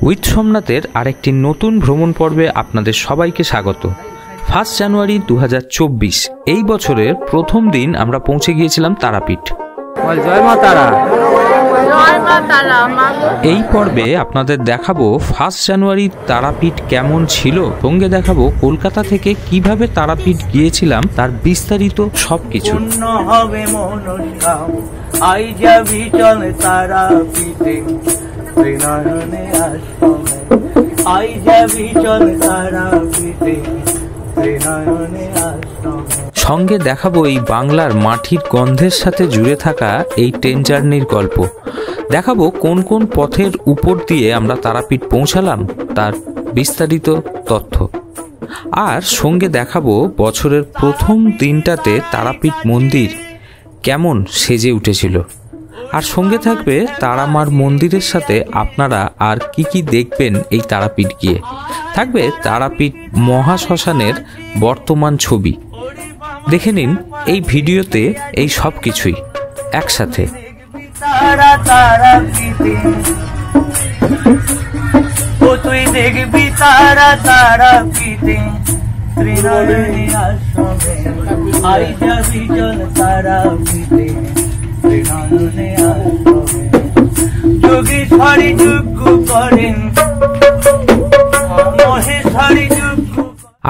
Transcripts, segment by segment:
With সোমনাথের আরেকটি নতুন ভ্রমণ পর্বে আপনাদের সবাইকে স্বাগত। 1 জানুয়ারি 2024 এই বছরের প্রথম দিন আমরা পৌঁছে গিয়েছিলাম তারাপীঠ। জয় মা তারা। এই পর্বে আপনাদের দেখাবো 1 জানুয়ারি তারাপীঠ কেমন ছিল, সঙ্গে দেখাবো কলকাতা থেকে কিভাবে তারাপীঠ গিয়েছিলাম তার বিস্তারিত সবকিছু। সঙ্গে দেখাবো এই বাংলার মাটির গন্ধের সাথে জুড়ে থাকা এই ট্রেন জার্নির গল্প। দেখাবো কোন কোন পথের উপর দিয়ে আমরা তারাপীঠ পৌঁছালাম তার বিস্তারিত তথ্য। আর সঙ্গে দেখাবো বছরের প্রথম দিনটাতে তারাপীঠ মন্দির কেমন সেজে উঠেছিল। আর সঙ্গে থাকবে তারামার মন্দিরের সাথে আপনারা আর কি কি দেখবেন এই তারাপীঠ গিয়ে। থাকবে তারাপীঠ মহাশ্মশানের বর্তমান ছবি। দেখে নিন এই ভিডিওতে এই সব কিছুই একসাথে। তুই দেখবি তারা তারাপীঠে ত্রিনয়নী আশ্রমে, আই যাবি চল তারাপীঠে ত্রিনয়নী আশ্রমে। যোগীশ্বরী যজ্ঞ করেন, মহেশ্বরী যজ্ঞ।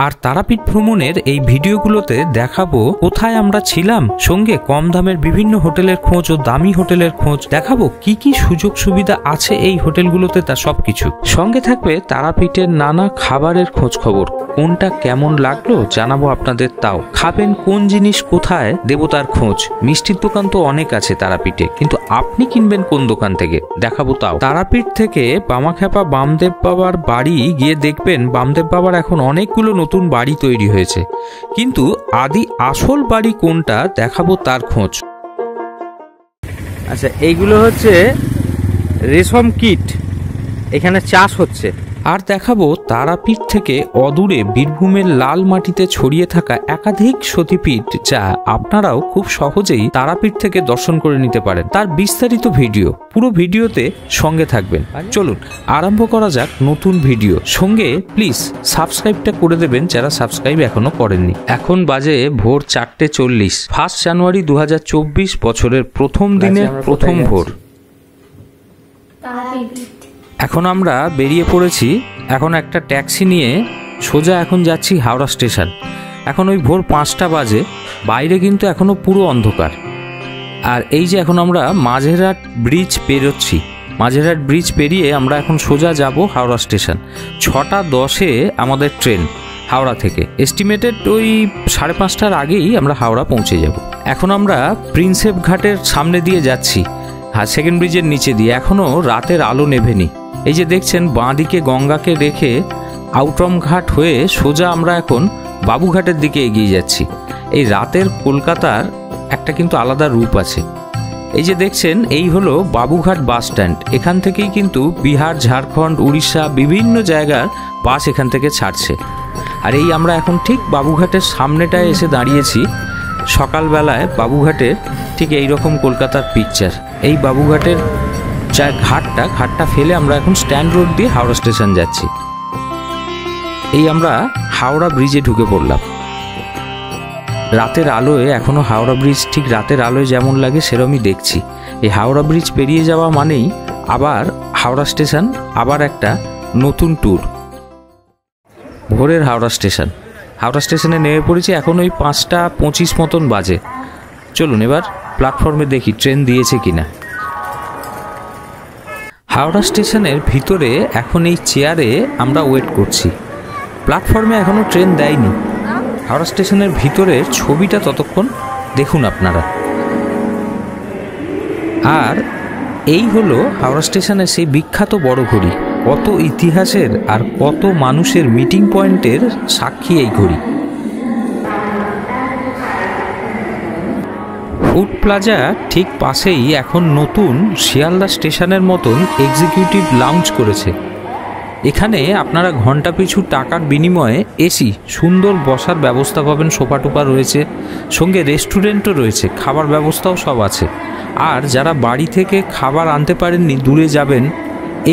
আর তারাপীঠ ভ্রমণের এই ভিডিওগুলোতে দেখাবো কোথায় আমরা ছিলাম, সঙ্গে কম দামের বিভিন্ন হোটেলের খোঁজ ও দামি হোটেলের খোঁজ দেখাবো, কি কি সুযোগ সুবিধা আছে এই হোটেলগুলোতে তা সবকিছু। সঙ্গে থাকবে তারাপীঠের নানা খাবারের খোঁজ খবর, কোনটা কেমন লাগলো জানাবো আপনাদের, তাও খাবেন কোন জিনিস কোথায় দেবো তার খোঁজ। মিষ্টির দোকান তো অনেক আছে তারাপীঠে, কিন্তু আপনি কিনবেন কোন দোকান থেকে দেখাবো তাও। তারাপীঠ থেকে বামাখ্যাপা বামদেব বাবার বাড়ি গিয়ে দেখবেন বামদেব বাবার এখন অনেকগুলো নতুন বাড়ি তৈরি হয়েছে, কিন্তু আদি আসল বাড়ি কোনটা দেখাবো তার খোঁজ। আচ্ছা, এইগুলো হচ্ছে রেশম কীট, এখানে চাষ হচ্ছে। আর দেখাবো তারাপীঠ থেকে অদূরে বীরভূমের লাল মাটিতে ছড়িয়ে থাকা একাধিক সতীপীঠ, যা আপনারাও খুব সহজেই তারাপীঠ থেকে দর্শন করে নিতে পারেন। তার বিস্তারিত ভিডিও পুরো ভিডিওতে সঙ্গে থাকবেন। চলুন আরম্ভ করা যাক নতুন ভিডিও। সঙ্গে প্লিজ সাবস্ক্রাইবটা করে দেবেন যারা সাবস্ক্রাইব এখনো করেননি। এখন বাজে ভোর 4:40। 1 জানুয়ারি 2024 বছরের প্রথম দিনের প্রথম ভোর। এখন আমরা বেরিয়ে পড়েছি। এখন একটা ট্যাক্সি নিয়ে সোজা এখন যাচ্ছি হাওড়া স্টেশন। এখন ওই ভোর 5টা বাজে, বাইরে কিন্তু এখনো পুরো অন্ধকার। আর এই যে এখন আমরা মাঝেরহাট ব্রিজ পেরোচ্ছি, মাঝেরহাট ব্রিজ পেরিয়ে আমরা এখন সোজা যাব হাওড়া স্টেশন। 6:10-এ আমাদের ট্রেন হাওড়া থেকে। এস্টিমেটেড ওই 5:30টার আগেই আমরা হাওড়া পৌঁছে যাব। এখন আমরা প্রিন্সেপ ঘাটের সামনে দিয়ে যাচ্ছি, সেকেন্ড ব্রিজের নিচে দিয়ে। এখনও রাতের আলো নেভেনি। এই যে দেখছেন বাঁদিকে গঙ্গাকে রেখে আউটরম ঘাট হয়ে সোজা আমরা এখন বাবুঘাটের দিকে এগিয়ে যাচ্ছি। এই রাতের কলকাতার একটা কিন্তু আলাদা রূপ আছে। এই যে দেখছেন এই হলো বাবুঘাট বাস স্ট্যান্ড। এখান থেকেই কিন্তু বিহার, ঝাড়খণ্ড, উড়িষ্যা বিভিন্ন জায়গার বাস এখান থেকে ছাড়ছে। আর এই আমরা এখন ঠিক বাবুঘাটের সামনেটায় এসে দাঁড়িয়েছি। সকালবেলায় বাবুঘাটের ঠিক এইরকম কলকাতার পিকচার। এই বাবুঘাটের যা ঘাটটা ফেলে আমরা এখন স্ট্যান্ড রোড দিয়ে হাওড়া স্টেশন যাচ্ছি। এই আমরা হাওড়া ব্রিজে ঢুকে পড়লাম। রাতের আলোয় এখনো হাওড়া ব্রিজ ঠিক রাতের আলোয় যেমন লাগে সেরকমই দেখছি। এই হাওড়া ব্রিজ পেরিয়ে যাওয়া মানেই আবার হাওড়া স্টেশন, আবার একটা নতুন ট্যুর। ভোরের হাওড়া স্টেশন। হাওড়া স্টেশনে নেমে পড়েছি। এখন ওই 5:25 মতন বাজে। চলুন এবার প্ল্যাটফর্মে দেখি ট্রেন দিয়েছে কিনা। হাওড়া স্টেশনের ভিতরে এখন এই চেয়ারে আমরা ওয়েট করছি। প্ল্যাটফর্মে এখনো ট্রেন দেয়নি। হাওড়া স্টেশনের ভিতরে ছবিটা ততক্ষণ দেখুন আপনারা। আর এই হলো হাওড়া স্টেশনের সেই বিখ্যাত বড় ঘড়ি। কত ইতিহাসের আর কত মানুষের মিটিং পয়েন্টের সাক্ষী এই ঘড়ি। ফুড প্লাজা ঠিক পাশেই এখন নতুন শিয়ালদা স্টেশনের মতন এক্সিকিউটিভ লাউঞ্জ করেছে। এখানে আপনারা ঘন্টা পিছু টাকার বিনিময়ে এসি সুন্দর বসার ব্যবস্থা পাবেন। সোফা টোপা রয়েছে, সঙ্গে রেস্টুরেন্টও রয়েছে, খাবার ব্যবস্থাও সব আছে। আর যারা বাড়ি থেকে খাবার আনতে পারেননি, দূরে যাবেন,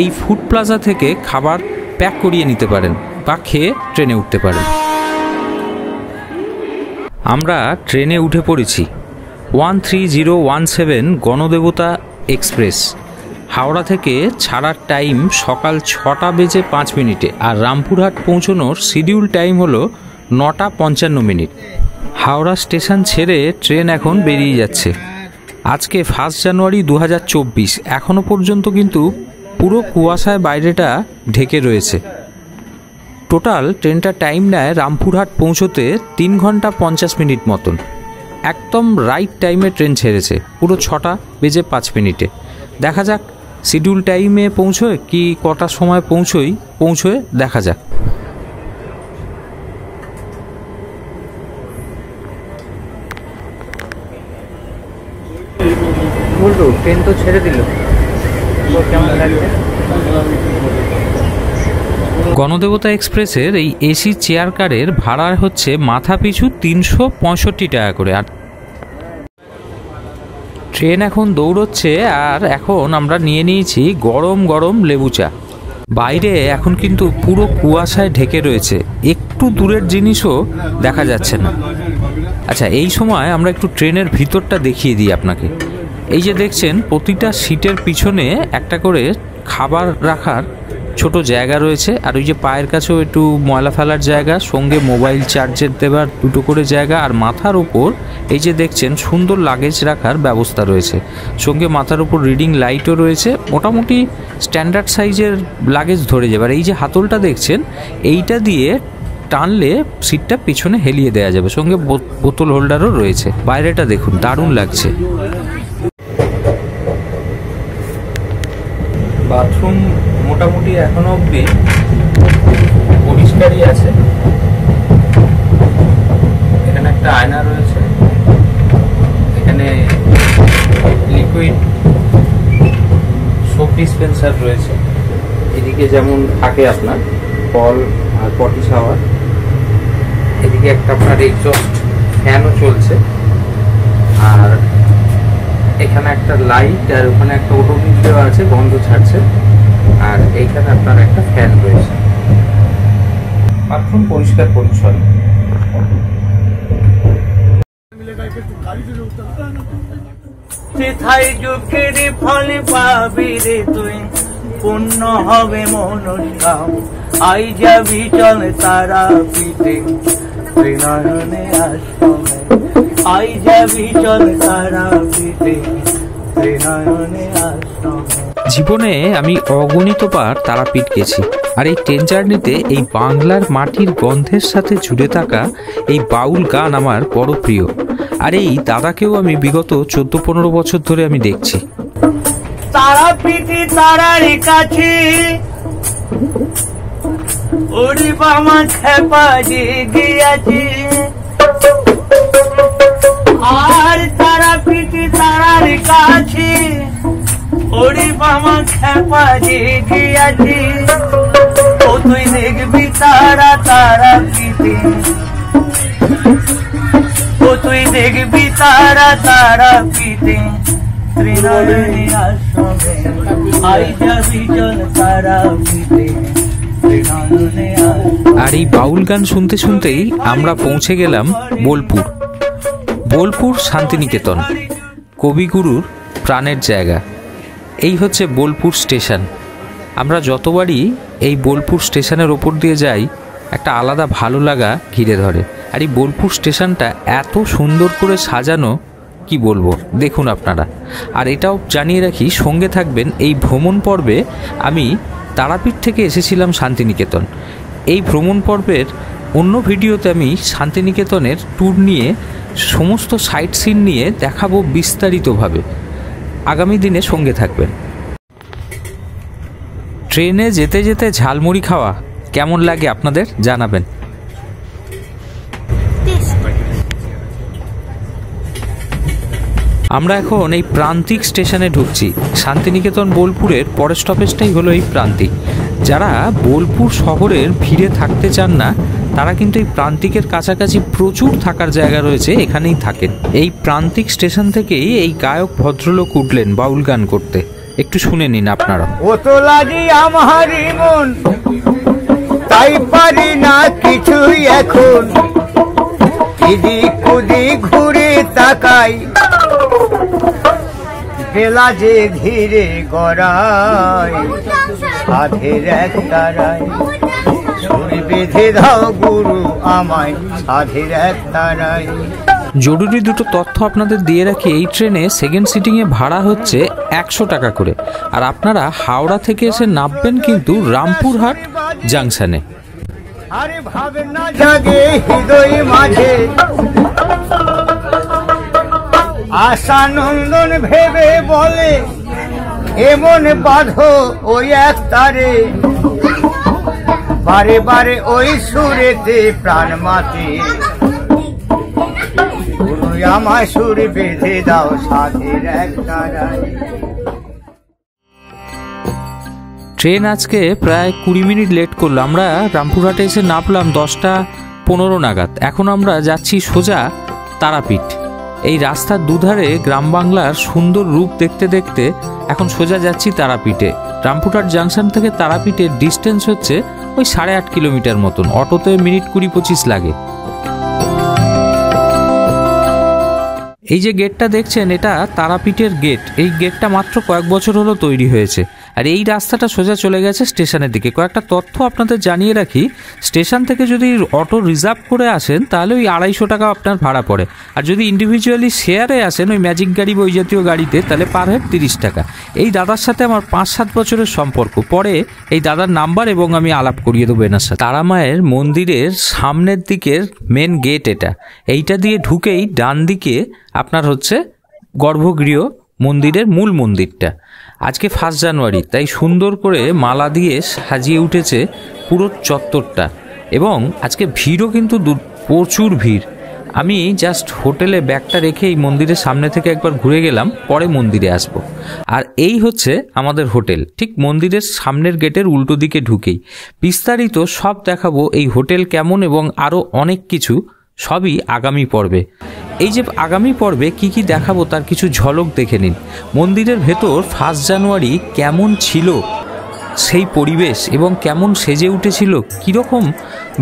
এই ফুড প্লাজা থেকে খাবার প্যাক করিয়ে নিতে পারেন বা খেয়ে ট্রেনে উঠতে পারেন। আমরা ট্রেনে উঠে পড়েছি 13017 গণদেবতা এক্সপ্রেস। হাওড়া থেকে ছাড়ার টাইম সকাল 6:05 আর রামপুরহাট পৌঁছানোর শিডিউল টাইম হলো 9:55। হাওড়া স্টেশন ছেড়ে ট্রেন এখন বেরিয়ে যাচ্ছে। আজকে 1 জানুয়ারি 2024। এখনও পর্যন্ত কিন্তু পুরো কুয়াশায় বাইরেটা ঢেকে রয়েছে। টোটাল ট্রেনটা টাইম নেয় রামপুরহাট পৌঁছতে 3 ঘন্টা 50 মিনিট মতন। একদম রাইট টাইমে ট্রেন ছেড়েছে, পুরো 6:05। দেখা যাক শিডিউল টাইমে পৌঁছয় কি কটার সময় পৌঁছয় দেখা যাক। বলতো ট্রেন তো ছেড়ে দিল, কেমন লাগছে? গণদেবতা এক্সপ্রেসের এই এসি চেয়ার কারের ভাড়া হচ্ছে মাথা পিছু 365 টাকা করে। আর ট্রেন এখন দৌড়চ্ছে আর এখন আমরা নিয়ে নিয়েছি গরম গরম লেবু চা। বাইরে এখন কিন্তু পুরো কুয়াশায় ঢেকে রয়েছে, একটু দূরের জিনিসও দেখা যাচ্ছে না। আচ্ছা, এই সময় আমরা একটু ট্রেনের ভিতরটা দেখিয়ে দিই আপনাকে। এই যে দেখছেন প্রতিটা সিটের পিছনে একটা করে খাবার রাখার ছোট জায়গা রয়েছে, আর ওই যে পায়ের কাছেও একটু ময়লা ফেলার জায়গা, সঙ্গে মোবাইল চার্জের দেওয়ার 2টো করে জায়গা, আর মাথার উপর এই যে দেখছেন সুন্দর লাগেজ রাখার ব্যবস্থা রয়েছে, সঙ্গে মাথার উপর রিডিং লাইটও রয়েছে। মোটামুটি স্ট্যান্ডার্ড সাইজের লাগেজ ধরে যাবে। আর এই যে হাতলটা দেখছেন, এইটা দিয়ে টানলে সিটটা পিছনে হেলিয়ে দেওয়া যাবে, সঙ্গে বোতল হোল্ডারও রয়েছে। বাইরেটা দেখুন, দারুণ লাগছে। বাথরুম মোটামুটি এখনো অব্দি পরিষ্কারই আছে। এখানে একটা আয়না রয়েছে, এখানে লিকুইড সোপ ডিসপেন্সার রয়েছে। এদিকে যেমন থাকে আপনার কল আর পটি শাওয়ার, এদিকে একটা আপনার এক্সস্ট ফ্যানও চলছে, আর এখানে একটা লাইট, আর ওখানে একটা অটোমেটিক দেওয়া আছে, বন্ধ ছাড়ছে, আর এইখানে আপনার একটা ফ্যান রয়েছে। বাথরুম পরিষ্কার পরিচ্ছন্ন। সেথায় যুগের ফল পাবি রে তুই, পূর্ণ হবে মনস্কাম। আই যাবি চল তারা পিতে, ত্রিনয়নে আশ্রমে। আই যাবি চল তারা পিতে, ত্রিনয়নে আশ্রমে। জীবনে আমি অগণিত বার তারাপীঠ গেছি, আর এই ট্রেন জার্নিতে এই বাংলার মাটির গন্ধের সাথে জুড়ে থাকা এই বাউল গান আমার বড় প্রিয়। আর এই দাদাকেও আমি বিগত 14-15 বছর ধরে আমি দেখছি। তারাপীঠে তারার কাছে ওরে বামা খেপা গিয়াছে, আর তারাপীঠে তারার কাছে ওরে বামা খেপা গিয়াছে। ও তুই দেখবি তারা তারাপীঠে, ও তুই দেখবি তারা তারাপীঠে, ত্রিনয়নে আশ্রমে। আই যাবি চল তারাপীঠে, ত্রিনয়নে আশ্রমে। আর এই বাউল গান শুনতে শুনতেই আমরা পৌঁছে গেলাম বোলপুর। বোলপুর শান্তিনিকেতন, কবিগুরুর প্রাণের জায়গা। এই হচ্ছে বোলপুর স্টেশন। আমরা যতবারই এই বোলপুর স্টেশনের ওপর দিয়ে যাই, একটা আলাদা ভালো লাগা ঘিরে ধরে। আর এই বোলপুর স্টেশনটা এত সুন্দর করে সাজানো, কি বলবো, দেখুন আপনারা। আর এটাও জানিয়ে রাখি, সঙ্গে থাকবেন এই ভ্রমণ পর্বে। আমি তারাপীঠ থেকে এসেছিলাম শান্তিনিকেতন। এই ভ্রমণ পর্বের অন্য ভিডিওতে আমি শান্তিনিকেতনের ট্যুর নিয়ে, সমস্ত সাইট সিন নিয়ে দেখাবো বিস্তারিতভাবে। আগামী দিনে সঙ্গে থাকবেন। ট্রেনে যেতে যেতে ঝালমুড়ি খাওয়া কেমন লাগে আপনাদের জানাবেন। আমরা এখন এই প্রান্তিক স্টেশনে ঢুকছি। শান্তিনিকেতন বোলপুরের পরের স্টপেজটাই হলো এই প্রান্তিক। যারা বোলপুর শহরের ভিড়ে থাকতে চান না, তারা কিন্তু এই প্রান্তিকের কাছাকাছি প্রচুর থাকার জায়গা রয়েছে, এখানেই থাকেন। এই প্রান্তিক স্টেশন থেকেই এই গায়ক ভদ্রলোক উঠলেন বাউল গান করতে। একটু শুনে নিন আপনারা। ও তো লাগি আমারই মন, তাই পারি না কিছুই এখন, এদিক ওদিক ঘুরে তাকাই, বেলা যে ধীরে গড়ায়, সাধের এক তারায়, সুর বেঁধে দাও গুরু আমায়, সাধের এক তারায়। জরুরি দুটো তথ্য আপনাদের দিয়ে রাখি, এই ট্রেনে সেকেন্ড সিটিংয়ে ভাড়া হচ্ছে 100 টাকা করে, আর আপনারা হাওড়া থেকে এসে নামবেন কিন্তু রামপুরহাট জাংশনে। আরে ভাবে না জাগে হৃদয় মাঝে, আশা নন্দন ভেবে বলে এমন বাঁধো ওই এক তারে, বারে বারে ওই সুরেতে প্রাণ মাতে, গুরু আমায় সুর বেঁধে দাও সাধের এক তারায়। ট্রেন আজকে প্রায় 20 মিনিট লেট করলো। আমরা রামপুরহাটে এসে নামলাম 10টা 15 নাগাদ। এখন আমরা যাচ্ছি সোজা তারাপীঠ। এই রাস্তার দুধারে গ্রাম বাংলার সুন্দর রূপ দেখতে দেখতে এখন সোজা যাচ্ছি তারাপীঠে। রামপুরহাট জাংশন থেকে তারাপীঠের ডিস্টেন্স হচ্ছে ওই 8.5 কিলোমিটার মতন। অটোতে মিনিট 20-25 লাগে। এই যে গেটটা দেখছেন, এটা তারাপীঠের গেট। এই গেটটা মাত্র কয়েক বছর হলো তৈরি হয়েছে, আর এই রাস্তাটা সোজা চলে গেছে স্টেশনের দিকে। কয়েকটা তথ্য আপনাদের জানিয়ে রাখি, স্টেশন থেকে যদি অটো রিজার্ভ করে আসেন তাহলে ওই 250 টাকা আপনার ভাড়া পড়ে, আর যদি ইন্ডিভিজুয়ালি শেয়ারে আসেন ওই ম্যাজিক গাড়ি বা ওই জাতীয় গাড়িতে তাহলে পার হেড 30 টাকা। এই দাদার সাথে আমার 5-7 বছরের সম্পর্ক। পরে এই দাদার নাম্বার এবং আমি আলাপ করিয়ে দেবো এনার সাথে। তারা মায়ের মন্দিরের সামনের দিকের মেন গেট এটা। এইটা দিয়ে ঢুকেই ডান দিকে আপনার হচ্ছে গর্ভগৃহ, মন্দিরের মূল মন্দিরটা। আজকে 1 জানুয়ারি, তাই সুন্দর করে মালা দিয়ে সাজিয়ে উঠেছে পুরো চত্বরটা, এবং আজকে ভিড়ও কিন্তু প্রচুর ভিড়। আমি জাস্ট হোটেলে ব্যাগটা রেখে এই মন্দিরের সামনে থেকে একবার ঘুরে গেলাম, পরে মন্দিরে আসব। আর এই হচ্ছে আমাদের হোটেল, ঠিক মন্দিরের সামনের গেটের উল্টো দিকে ঢুকেই। বিস্তারিত সব দেখাবো এই হোটেল কেমন এবং আরও অনেক কিছু, সবই আগামী পর্বে। এই যে আগামী পর্বে কি কি দেখাবো তার কিছু ঝলক দেখে নিন। মন্দিরের ভেতর 1 জানুয়ারি কেমন ছিল সেই পরিবেশ, এবং কেমন সেজে উঠেছিল, কীরকম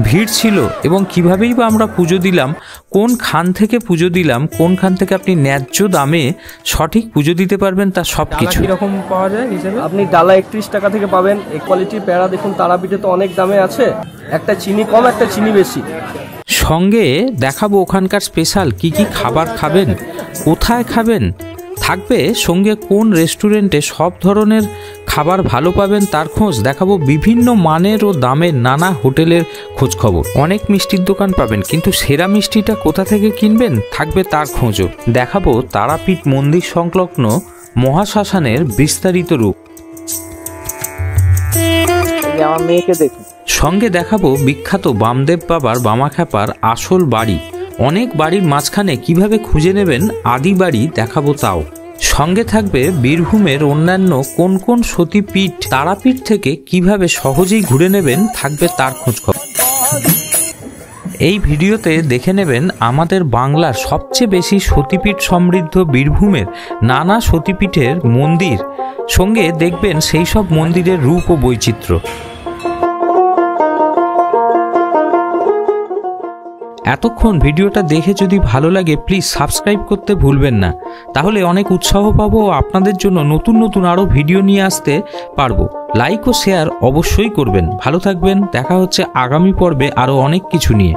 ভিড় ছিল, এবং কীভাবেই বা আমরা পুজো দিলাম, কোন খান থেকে পুজো দিলাম, কোন খান থেকে আপনি ন্যায্য দামে সঠিক পুজো দিতে পারবেন, তার সব কিছু। কীরকম পাওয়া যায় হিসেবে? আপনি ডালা 31 টাকা থেকে পাবেন। এই কোয়ালিটির পেয়ারা দেখুন, তারাপীঠে তো অনেক দামে আছে, একটা চিনি কম একটা চিনি বেশি। সঙ্গে দেখাবো ওখানকার স্পেশাল কি কি খাবার খাবেন, কোথায় খাবেন, থাকবে সঙ্গে কোন রেস্টুরেন্টে সব ধরনের খাবার ভালো পাবেন তার খোঁজ দেখাবো। বিভিন্ন মানের ও দামের নানা হোটেলের খোঁজ খবর। অনেক মিষ্টির দোকান পাবেন, কিন্তু সেরা মিষ্টিটা কোথা থেকে কিনবেন থাকবে তার খোঁজও। দেখাবো তারাপীঠ মন্দির সংলগ্ন মহাশ্মশানের বিস্তারিত রূপ। আমার মেয়েকে দেখুন। সঙ্গে দেখাবো বিখ্যাত বামদেব বাবার বামাখ্যাপার আসল বাড়ি। অনেক বাড়ির মাঝখানে কিভাবে খুঁজে নেবেন আদি বাড়ি দেখাবো তাও। সঙ্গে থাকবে বীরভূমের অন্যান্য কোন কোন সতীপীঠ, তারাপীঠ থেকে কিভাবে সহজেই ঘুরে নেবেন থাকবে তার খোঁজখবর। এই ভিডিওতে দেখে নেবেন আমাদের বাংলার সবচেয়ে বেশি সতীপীঠ সমৃদ্ধ বীরভূমের নানা সতীপীঠের মন্দির, সঙ্গে দেখবেন সেই সব মন্দিরের রূপ ও বৈচিত্র্য। এতক্ষণ ভিডিওটা দেখে যদি ভালো লাগে প্লিজ সাবস্ক্রাইব করতে ভুলবেন না, তাহলে অনেক উৎসাহ পাবো ও আপনাদের জন্য নতুন নতুন আরও ভিডিও নিয়ে আসতে পারবো। লাইক ও শেয়ার অবশ্যই করবেন। ভালো থাকবেন, দেখা হচ্ছে আগামী পর্বে আরও অনেক কিছু নিয়ে।